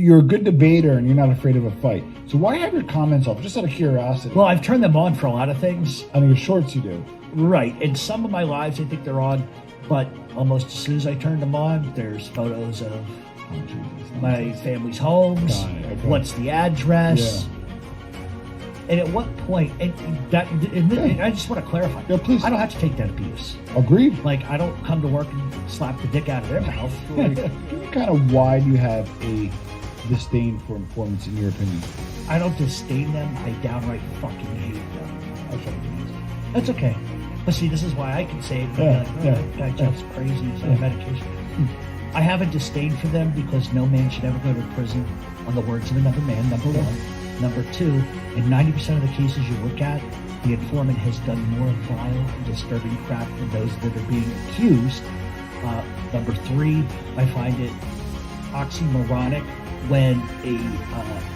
you're a good debater and you're not afraid of a fight. So why have your comments off? Just out of curiosity. Well, I've turned them on for a lot of things. On your shorts, you do. Right. In some of my lives, I think they're on, but almost as soon as I turn them on, there's photos of my family's homes. Okay. What's the address? Yeah. And at what point? And I just want to clarify. Yeah, please. I don't have to take that abuse. Agreed. Like, I don't come to work and slap the dick out of their mouth. Kind of why do you have a disdain for informants, in your opinion? I don't disdain them. I downright fucking hate them. Okay. That's okay. But see, this is why I can say it. That guy Jeff's crazy. He's on medication. I have a disdain for them because no man should ever go to prison on the words of another man, number one. Number two, in 90% of the cases you look at, the informant has done more vile and disturbing crap than those that are being accused. Number three, I find it oxymoronic when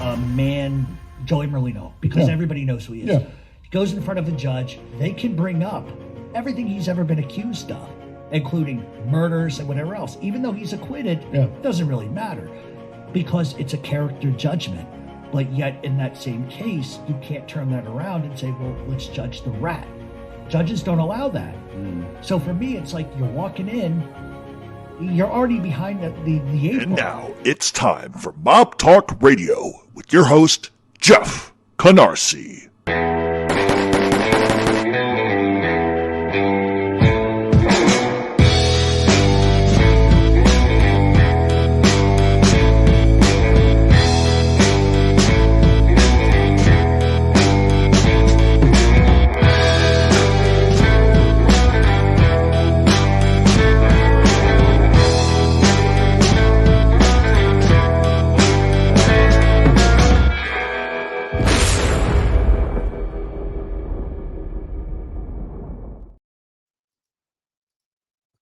a man, Joey Merlino, because everybody knows who he is, he goes in front of a judge, they can bring up everything he's ever been accused of, including murders and whatever else. Even though he's acquitted, it doesn't really matter because it's a character judgment. But yet, in that same case, you can't turn that around and say, well, let's judge the rat. Judges don't allow that. So for me, it's like you're walking in, you're already behind the eight ball. And now, it's time for Mob Talk Radio with your host, Jeff Canarsie.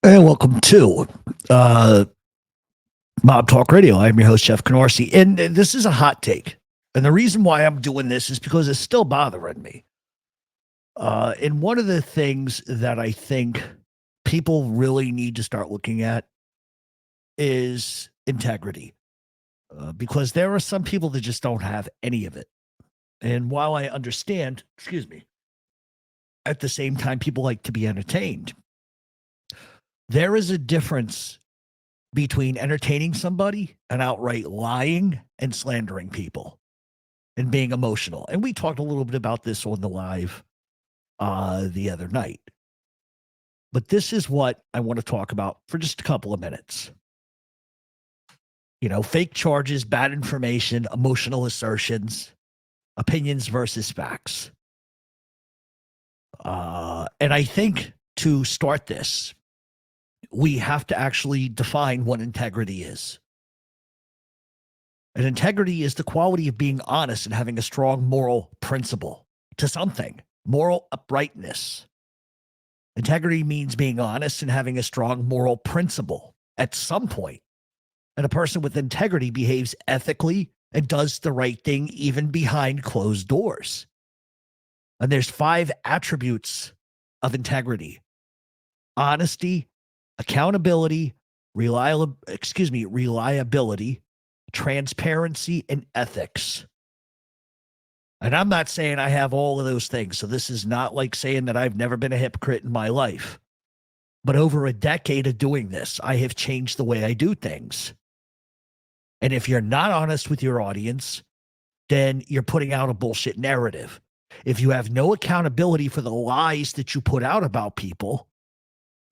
And welcome to Mob Talk Radio. I'm your host, Jeff Canarsie, and this is a hot take. And the reason why I'm doing this is because it's still bothering me. And one of the things that I think people really need to start looking at is integrity. Because there are some people that just don't have any of it. And while I understand, at the same time, people like to be entertained. There is a difference between entertaining somebody and outright lying and slandering people and being emotional. And we talked a little bit about this on the live the other night. But this is what I want to talk about for just a couple of minutes. You know, fake charges, bad information, emotional assertions, opinions versus facts. And I think to start this, we have to actually define what integrity is. And integrity is the quality of being honest and having a strong moral principle to something, moral uprightness. Integrity means being honest and having a strong moral principle at some point. And a person with integrity behaves ethically and does the right thing even behind closed doors. And there's 5 attributes of integrity: honesty, accountability, reliability, transparency, and ethics. And I'm not saying I have all of those things. So this is not like saying that I've never been a hypocrite in my life. But over a decade of doing this, I have changed the way I do things. And if you're not honest with your audience, then you're putting out a bullshit narrative. If you have no accountability for the lies that you put out about people,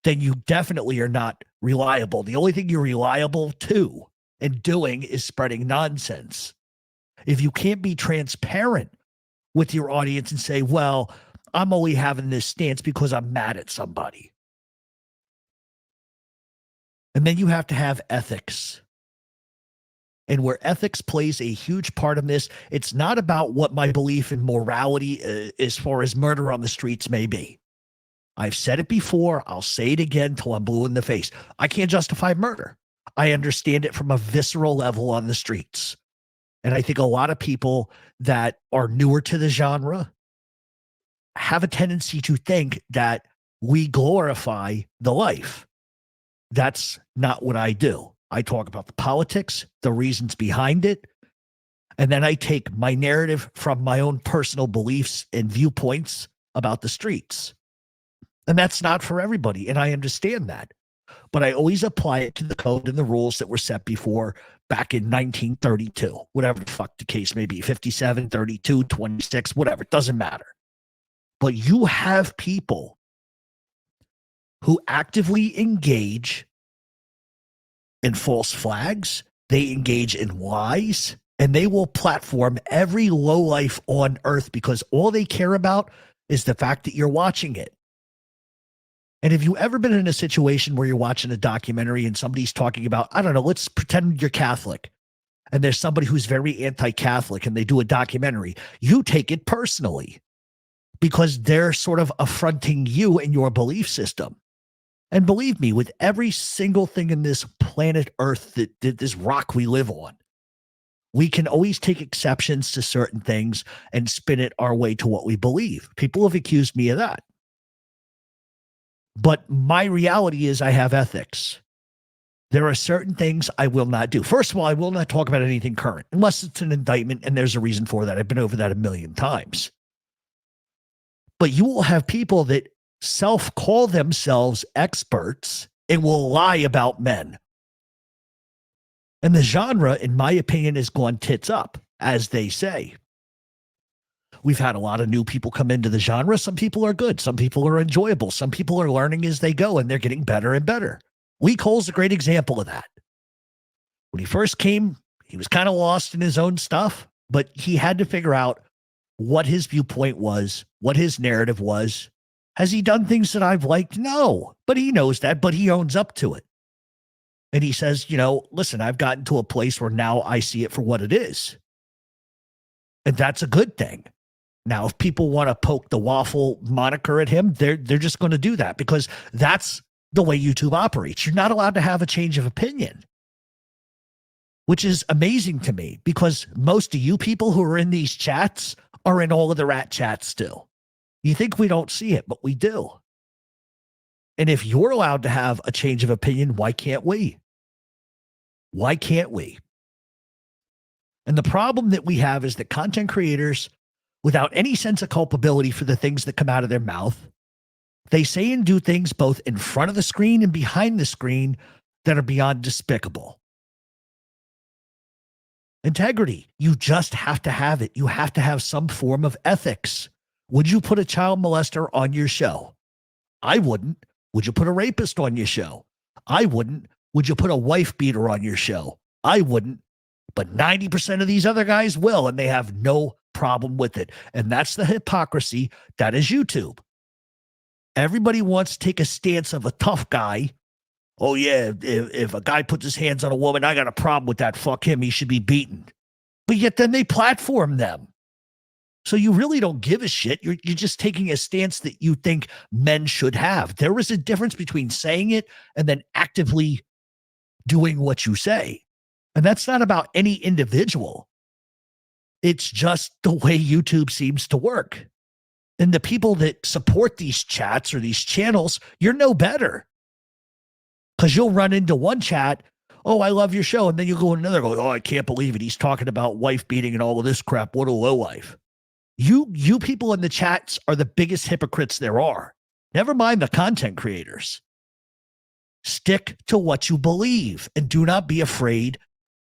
then you definitely are not reliable. The only thing you're reliable to and doing is spreading nonsense. If you can't be transparent with your audience and say, well, I'm only having this stance because I'm mad at somebody. And then you have to have ethics. And where ethics plays a huge part of this, it's not about what my belief in morality as far as murder on the streets may be. I've said it before. I'll say it again till I'm blue in the face. I can't justify murder. I understand it from a visceral level on the streets. And I think a lot of people that are newer to the genre have a tendency to think that we glorify the life. That's not what I do. I talk about the politics, the reasons behind it, and then I take my narrative from my own personal beliefs and viewpoints about the streets. And that's not for everybody, and I understand that. But I always apply it to the code and the rules that were set before back in 1932, whatever the fuck the case may be, 57, 32, 26, whatever, it doesn't matter. But you have people who actively engage in false flags, they engage in lies, and they will platform every lowlife on earth because all they care about is the fact that you're watching it. And have you ever been in a situation where you're watching a documentary and somebody's talking about, I don't know, let's pretend you're Catholic, and there's somebody who's very anti-Catholic and they do a documentary. You take it personally because they're sort of affronting you and your belief system. And believe me, with every single thing in this planet Earth, that this rock we live on, we can always take exceptions to certain things and spin it our way to what we believe. People have accused me of that. But my reality is I have ethics. There are certain things I will not do. First of all, I will not talk about anything current unless it's an indictment, and there's a reason for that. I've been over that a million times. But you will have people that self-call themselves experts and will lie about men. And the genre, in my opinion, has gone tits up, as they say. We've had a lot of new people come into the genre. Some people are good. Some people are enjoyable. Some people are learning as they go, and they're getting better and better. Lee Cole's a great example of that. When he first came, he was kind of lost in his own stuff, but he had to figure out what his viewpoint was, what his narrative was. Has he done things that I've liked? No, but he knows that, but he owns up to it. And he says, you know, listen, I've gotten to a place where now I see it for what it is. And that's a good thing. Now, if people want to poke the waffle moniker at him, they're just going to do that because that's the way YouTube operates. You're not allowed to have a change of opinion, which is amazing to me because most of you people who are in these chats are in all of the rat chats still. You think we don't see it, but we do. And if you're allowed to have a change of opinion, why can't we? Why can't we? And the problem that we have is that content creators, without any sense of culpability for the things that come out of their mouth, they say and do things both in front of the screen and behind the screen that are beyond despicable. Integrity, you just have to have it. You have to have some form of ethics. Would you put a child molester on your show? I wouldn't. Would you put a rapist on your show? I wouldn't. Would you put a wife beater on your show? I wouldn't. But 90% of these other guys will, and they have no problem with it. And that's the hypocrisy that is YouTube. Everybody wants to take a stance of a tough guy. Oh, yeah, if a guy puts his hands on a woman, I got a problem with that. Fuck him. He should be beaten. But yet then they platform them. So you really don't give a shit. You're just taking a stance that you think men should have. There is a difference between saying it and then actively doing what you say. And that's not about any individual. It's just the way YouTube seems to work. And the people that support these chats or these channels, you're no better. Because you'll run into one chat, oh, I love your show. And then you'll go in another, go, oh, I can't believe it. He's talking about wife beating and all of this crap. What a lowlife. You people in the chats are the biggest hypocrites there are. Never mind the content creators. Stick to what you believe and do not be afraid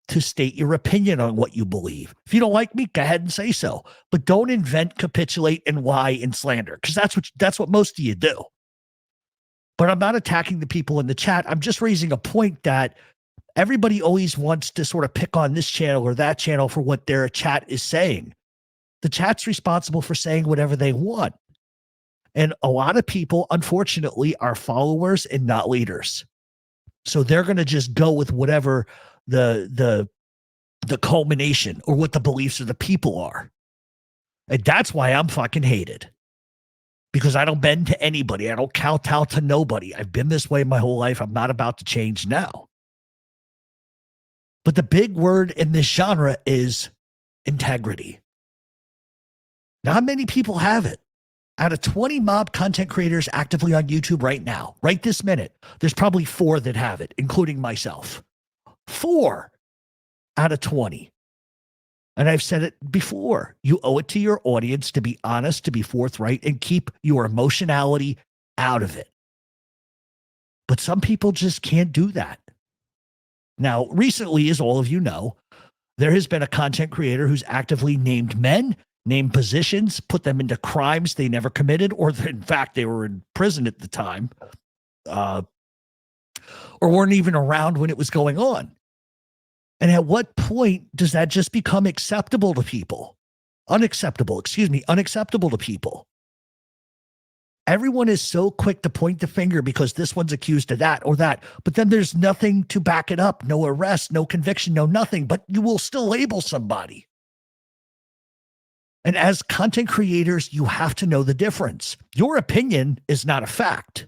to state your opinion on what you believe. If you don't like me, go ahead and say so. But don't invent, capitulate, and lie and slander, because that's what most of you do. But I'm not attacking the people in the chat. I'm just raising a point that everybody always wants to sort of pick on this channel or that channel for what their chat is saying. The chat's responsible for saying whatever they want. And a lot of people, unfortunately, are followers and not leaders. So they're going to just go with whatever the culmination or what the beliefs of the people are. And that's why I'm fucking hated. Because I don't bend to anybody. I don't kowtow to nobody. I've been this way my whole life. I'm not about to change now. But the big word in this genre is integrity. Not many people have it. Out of 20 mob content creators actively on YouTube right now, right this minute, there's probably 4 that have it, including myself. 4 out of 20. And I've said it before. You owe it to your audience to be honest, to be forthright, and keep your emotionality out of it. But some people just can't do that. Now, recently, as all of you know, there has been a content creator who's actively named men, named positions, put them into crimes they never committed, or in fact, they were in prison at the time, or weren't even around when it was going on. And at what point does that just become acceptable to people? Unacceptable to people. Everyone is so quick to point the finger because this one's accused of that or that, but then there's nothing to back it up. No arrest, no conviction, no nothing, but you will still label somebody. And as content creators, you have to know the difference. Your opinion is not a fact.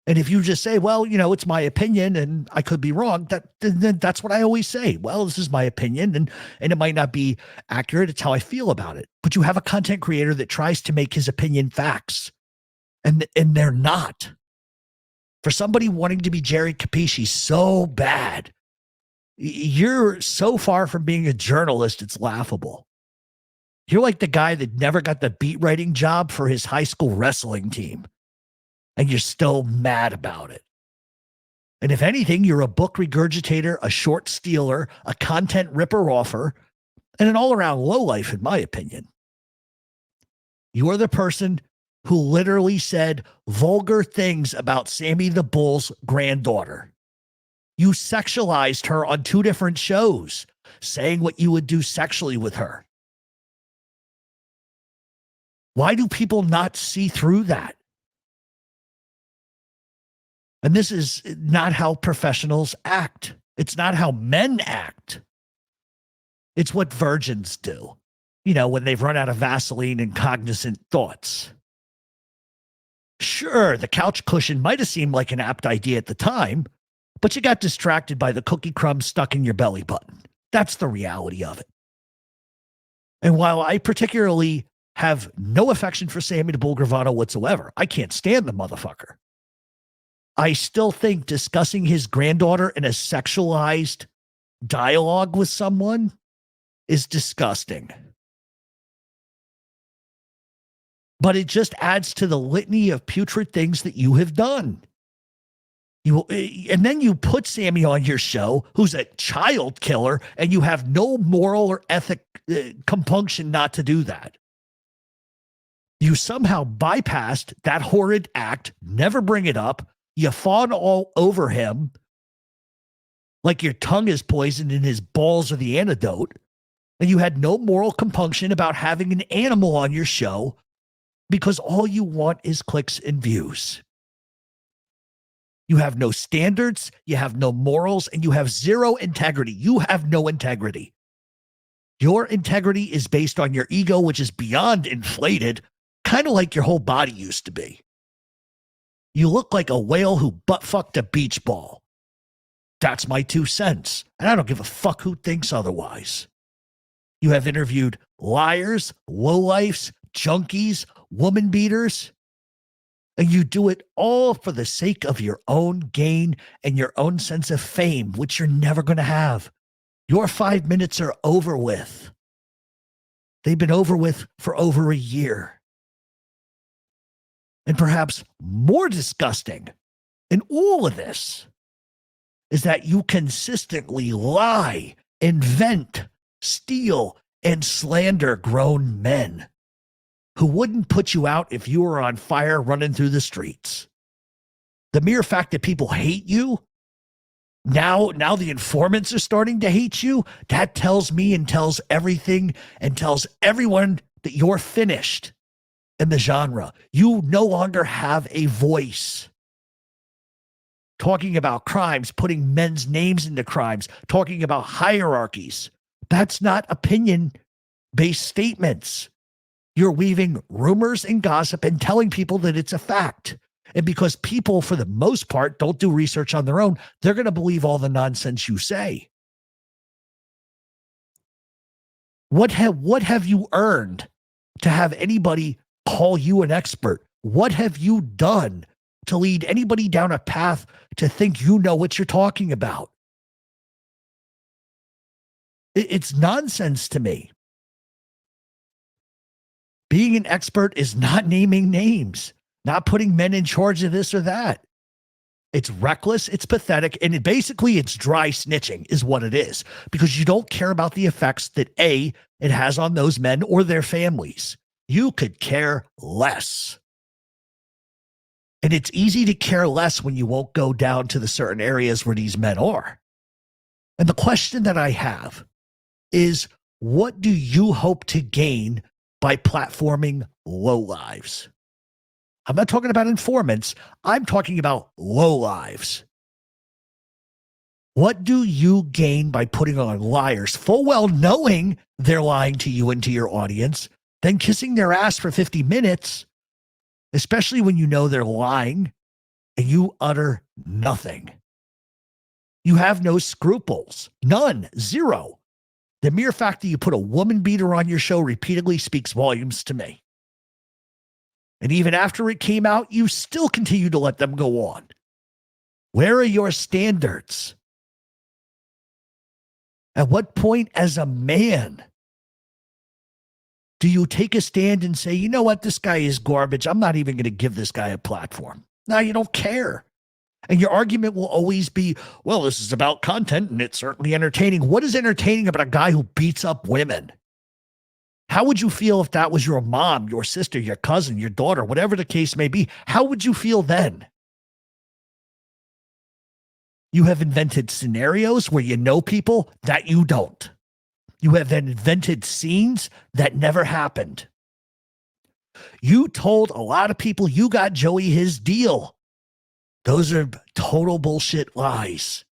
And if you just say, well, it's my opinion and I could be wrong, then that's what I always say. Well, this is my opinion and it might not be accurate. It's how I feel about it. But you have a content creator that tries to make his opinion facts and they're not. For somebody wanting to be Jerry Capisci so bad, you're so far from being a journalist, it's laughable. You're like the guy that never got the beat writing job for his high school wrestling team. And you're still mad about it. And if anything, you're a book regurgitator, a short stealer, a content ripper-offer, and an all-around lowlife, in my opinion. You are the person who literally said vulgar things about Sammy the Bull's granddaughter. You sexualized her on 2 different shows, saying what you would do sexually with her. Why do people not see through that? And this is not how professionals act. It's not how men act. It's what virgins do, when they've run out of Vaseline and cognizant thoughts. Sure, the couch cushion might have seemed like an apt idea at the time, but you got distracted by the cookie crumbs stuck in your belly button. That's the reality of it. And while I particularly have no affection for Sammy the Bull Gravano whatsoever, I can't stand the motherfucker. I still think discussing his granddaughter in a sexualized dialogue with someone is disgusting. But it just adds to the litany of putrid things that you have done. And then you put Sammy on your show, who's a child killer, and you have no moral or ethic compunction not to do that. You somehow bypassed that horrid act, never bring it up. You fawn all over him like your tongue is poisoned and his balls are the antidote. And you had no moral compunction about having an animal on your show because all you want is clicks and views. You have no standards, you have no morals, and you have zero integrity. You have no integrity. Your integrity is based on your ego, which is beyond inflated, kind of like your whole body used to be. You look like a whale who butt-fucked a beach ball. That's my 2 cents, and I don't give a fuck who thinks otherwise. You have interviewed liars, lowlifes, junkies, woman beaters, and you do it all for the sake of your own gain and your own sense of fame, which you're never going to have. Your 5 minutes are over with. They've been over with for over a year. And perhaps more disgusting in all of this is that you consistently lie, invent, steal, and slander grown men who wouldn't put you out if you were on fire running through the streets. The mere fact that people hate you, now the informants are starting to hate you, that tells me and tells everything and tells everyone that you're finished. In the genre, you no longer have a voice. Talking about crimes, putting men's names into crimes, talking about hierarchies. That's not opinion-based statements. You're weaving rumors and gossip and telling people that it's a fact. And because people, for the most part, don't do research on their own, they're going to believe all the nonsense you say. What have you earned to have anybody call you an expert? What have you done to lead anybody down a path to think you know what you're talking about? It's nonsense to me. Being an expert is not naming names, not putting men in charge of this or that. It's reckless, it's pathetic, and basically it's dry snitching is what it is, because you don't care about the effects that it has on those men or their families. You could care less. And it's easy to care less when you won't go down to the certain areas where these men are. And the question that I have is, what do you hope to gain by platforming lowlives? I'm not talking about informants. I'm talking about lowlives. What do you gain by putting on liars, full well knowing they're lying to you and to your audience, then kissing their ass for 50 minutes, especially when you know they're lying and you utter nothing? You have no scruples. None. Zero. The mere fact that you put a woman beater on your show repeatedly speaks volumes to me. And even after it came out, you still continue to let them go on. Where are your standards? At what point as a man do you take a stand and say, you know what, this guy is garbage. I'm not even going to give this guy a platform. No, you don't care. And your argument will always be, well, this is about content and it's certainly entertaining. What is entertaining about a guy who beats up women? How would you feel if that was your mom, your sister, your cousin, your daughter, whatever the case may be? How would you feel then? You have invented scenarios where you know people that you don't. You have invented scenes that never happened. You told a lot of people you got Joey his deal. Those are total bullshit lies.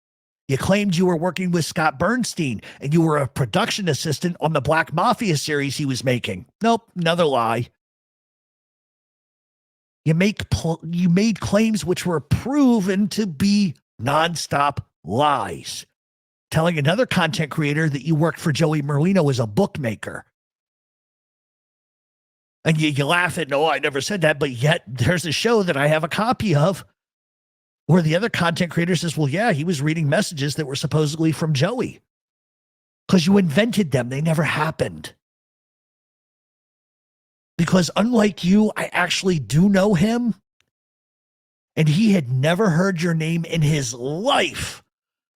You claimed you were working with Scott Bernstein and you were a production assistant on the Black Mafia series he was making. Nope, another lie. You made claims which were proven to be nonstop lies. Telling another content creator that you worked for Joey Merlino as a bookmaker. And you laugh at, no, I never said that, but yet there's a show that I have a copy of where the other content creator says, well, yeah, he was reading messages that were supposedly from Joey. Because you invented them. They never happened. Because unlike you, I actually do know him. And he had never heard your name in his life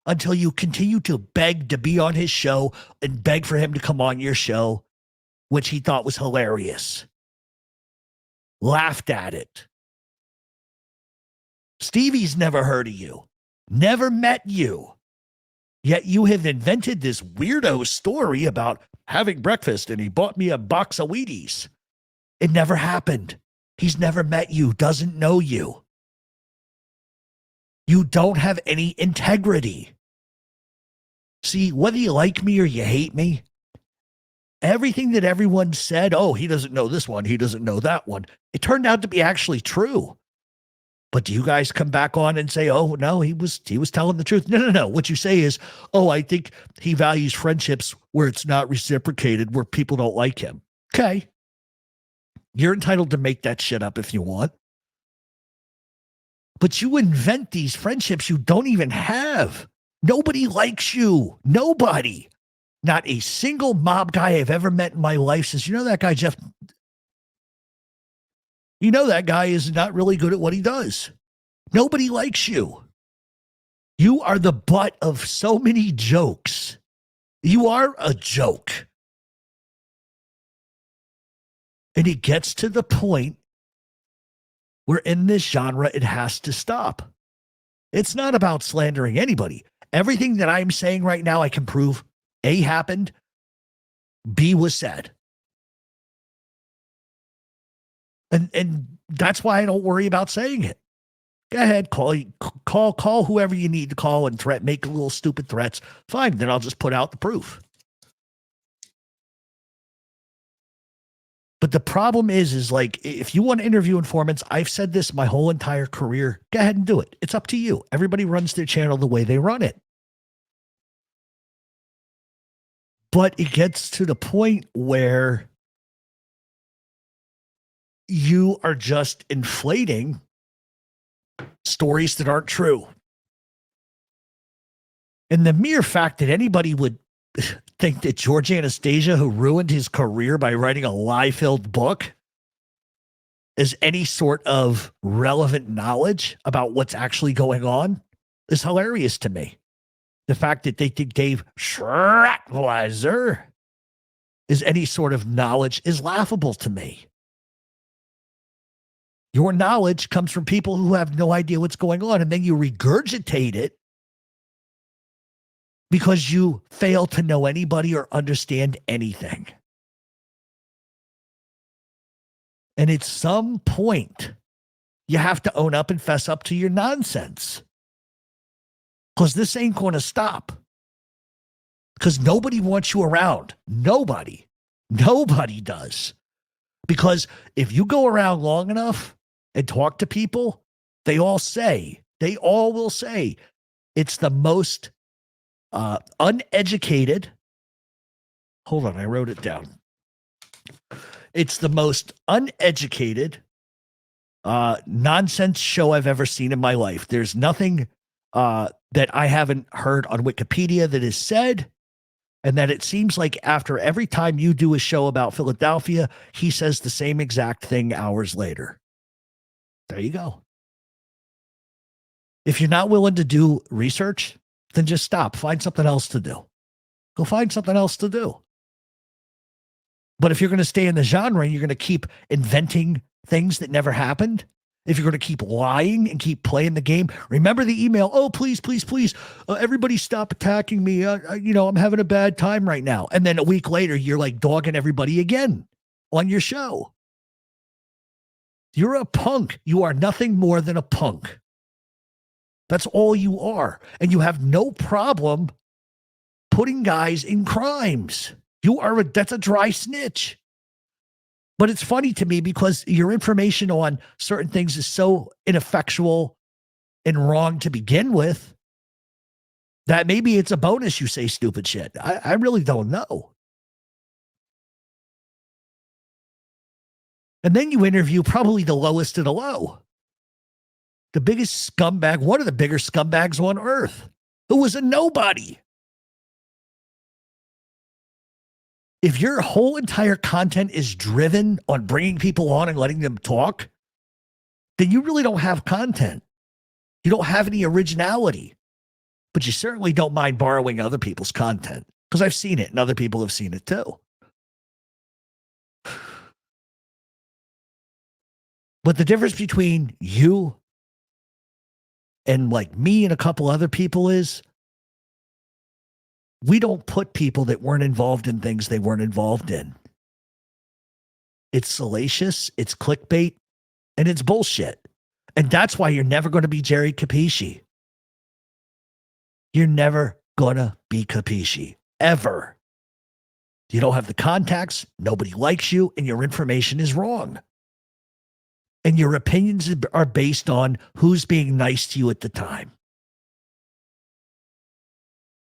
until you continue to beg to be on his show and beg for him to come on your show, which he thought was hilarious. Laughed at it. Stevie's never heard of you, never met you. Yet you have invented this weirdo story about having breakfast and he bought me a box of Wheaties. It never happened. He's never met you, doesn't know you. You don't have any integrity. See, whether you like me or you hate me, everything that everyone said, oh, he doesn't know this one, he doesn't know that one, it turned out to be actually true. But do you guys come back on and say, oh, no, he was telling the truth? No. What you say is, oh, I think he values friendships where it's not reciprocated, where people don't like him. Okay. You're entitled to make that shit up if you want. But you invent these friendships you don't even have. Nobody likes you. Nobody. Not a single mob guy I've ever met in my life says, you know that guy, Jeff? You know that guy is not really good at what he does. Nobody likes you. You are the butt of so many jokes. You are a joke. And it gets to the point where in this genre, it has to stop. It's not about slandering anybody. Everything that I'm saying right now, I can prove A, happened, B, was said. And that's why I don't worry about saying it. Go ahead, call whoever you need to call and make little stupid threats. Fine, then I'll just put out the proof. But the problem is like, if you want to interview informants, I've said this my whole entire career, go ahead and do it. It's up to you. Everybody runs their channel the way they run it. But it gets to the point where you are just inflating stories that aren't true. And the mere fact that anybody would think that George Anastasia, who ruined his career by writing a lie-filled book, is any sort of relevant knowledge about what's actually going on is hilarious to me. The fact that they think Dave Schratweiser is any sort of knowledge is laughable to me. Your knowledge comes from people who have no idea what's going on, and then you regurgitate it because you fail to know anybody or understand anything. And at some point, you have to own up and fess up to your nonsense. Because this ain't going to stop. Because nobody wants you around. Nobody. Nobody does. Because if you go around long enough and talk to people, they all will say, it's the most uneducated. Hold on, I wrote it down. It's the most uneducated nonsense show I've ever seen in my life. There's nothing that I haven't heard on Wikipedia that is said, and that it seems like after every time you do a show about Philadelphia, he says the same exact thing hours later. There you go. If you're not willing to do research, then just stop. Find something else to do. Go find something else to do. But if you're going to stay in the genre and you're going to keep inventing things that never happened, if you're going to keep lying and keep playing the game, remember the email, oh, please, everybody stop attacking me. I'm having a bad time right now. And then a week later, you're like dogging everybody again on your show. You're a punk. You are nothing more than a punk. That's all you are. And you have no problem putting guys in crimes. That's a dry snitch. But it's funny to me because your information on certain things is so ineffectual and wrong to begin with that maybe it's a bonus you say stupid shit. I really don't know. And then you interview probably the lowest of the low. The biggest scumbag, one of the bigger scumbags on earth, who was a nobody. If your whole entire content is driven on bringing people on and letting them talk, then you really don't have content. You don't have any originality. But you certainly don't mind borrowing other people's content, because I've seen it and other people have seen it too. But the difference between you and like me and a couple other people is we don't put people that weren't involved in things they weren't involved in. It's salacious, it's clickbait, and it's bullshit. And that's why you're never going to be Jerry Capisci. You're never going to be Capisci. Ever. You don't have the contacts, nobody likes you, and your information is wrong. And your opinions are based on who's being nice to you at the time.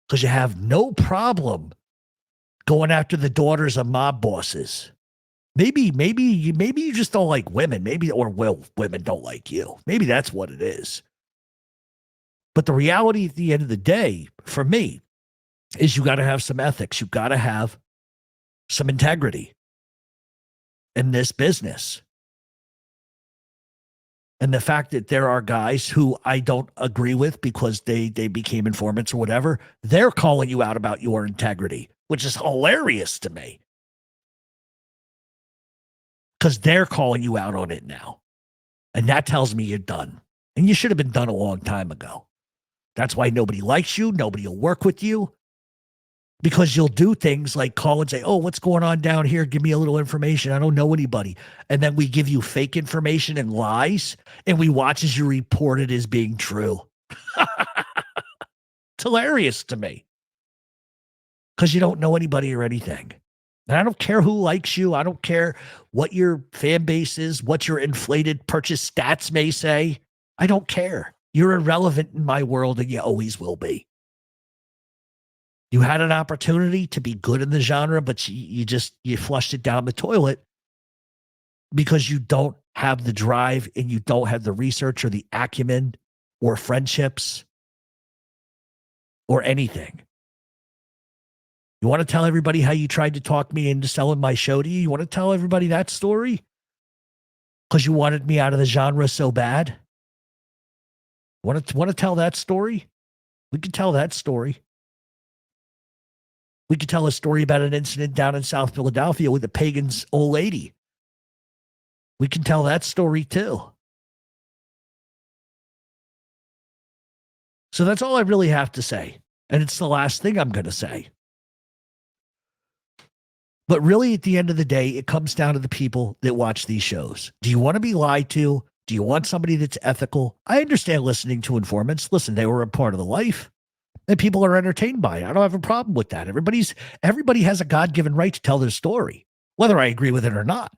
Because you have no problem going after the daughters of mob bosses. Maybe you just don't like women. Women don't like you. Maybe that's what it is. But the reality at the end of the day, for me, is you got to have some ethics. You got to have some integrity in this business. And the fact that there are guys who I don't agree with because they became informants or whatever, they're calling you out about your integrity, which is hilarious to me. Because they're calling you out on it now. And that tells me you're done. And you should have been done a long time ago. That's why nobody likes you. Nobody will work with you. Because you'll do things like call and say, oh, what's going on down here? Give me a little information. I don't know anybody. And then we give you fake information and lies, and we watch as you report it as being true. It's hilarious to me. Because you don't know anybody or anything. And I don't care who likes you. I don't care what your fan base is, what your inflated purchase stats may say. I don't care. You're irrelevant in my world, and you always will be. You had an opportunity to be good in the genre, but you flushed it down the toilet because you don't have the drive and you don't have the research or the acumen or friendships or anything. You want to tell everybody how you tried to talk me into selling my show to you? You want to tell everybody that story? Because you wanted me out of the genre so bad? Want to tell that story? We could tell that story. We could tell a story about an incident down in South Philadelphia with a pagan's old lady. We can tell that story too. So that's all I really have to say. And it's the last thing I'm going to say. But really, at the end of the day, it comes down to the people that watch these shows. Do you want to be lied to? Do you want somebody that's ethical? I understand listening to informants. Listen, they were a part of the life, and people are entertained by it. I don't have a problem with that. Everybody has a God-given right to tell their story, whether I agree with it or not.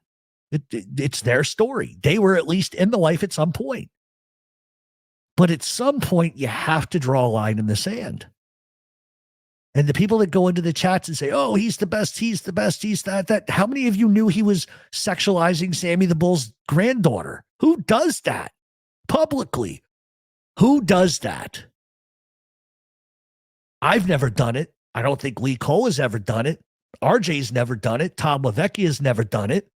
It's their story. They were at least in the life at some point. But at some point, you have to draw a line in the sand. And the people that go into the chats and say, oh, he's the best, he's that. How many of you knew he was sexualizing Sammy the Bull's granddaughter? Who does that publicly? Who does that? I've never done it. I don't think Lee Cole has ever done it. RJ's never done it. Tom LaVecchia has never done it.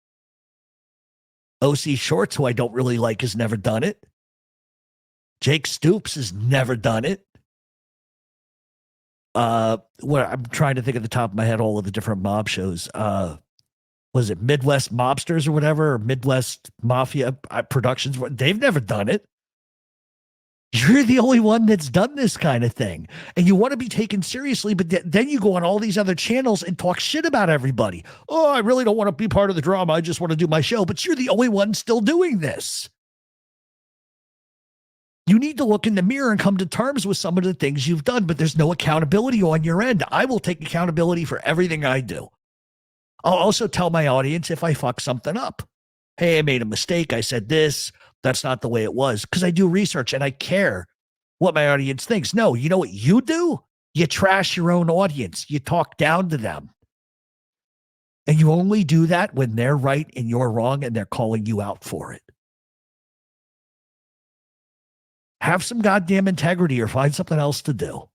OC Shorts, who I don't really like, has never done it. Jake Stoops has never done it. I'm trying to think at the top of my head all of the different mob shows. Was it Midwest Mobsters or whatever, or Midwest Mafia Productions? They've never done it. You're the only one that's done this kind of thing. And you want to be taken seriously, but then you go on all these other channels and talk shit about everybody. Oh, I really don't want to be part of the drama. I just want to do my show. But you're the only one still doing this. You need to look in the mirror and come to terms with some of the things you've done, but there's no accountability on your end. I will take accountability for everything I do. I'll also tell my audience if I fuck something up. Hey, I made a mistake. I said this. That's not the way it was, because I do research and I care what my audience thinks. No, you know what you do? You trash your own audience. You talk down to them. And you only do that when they're right and you're wrong and they're calling you out for it. Have some goddamn integrity or find something else to do.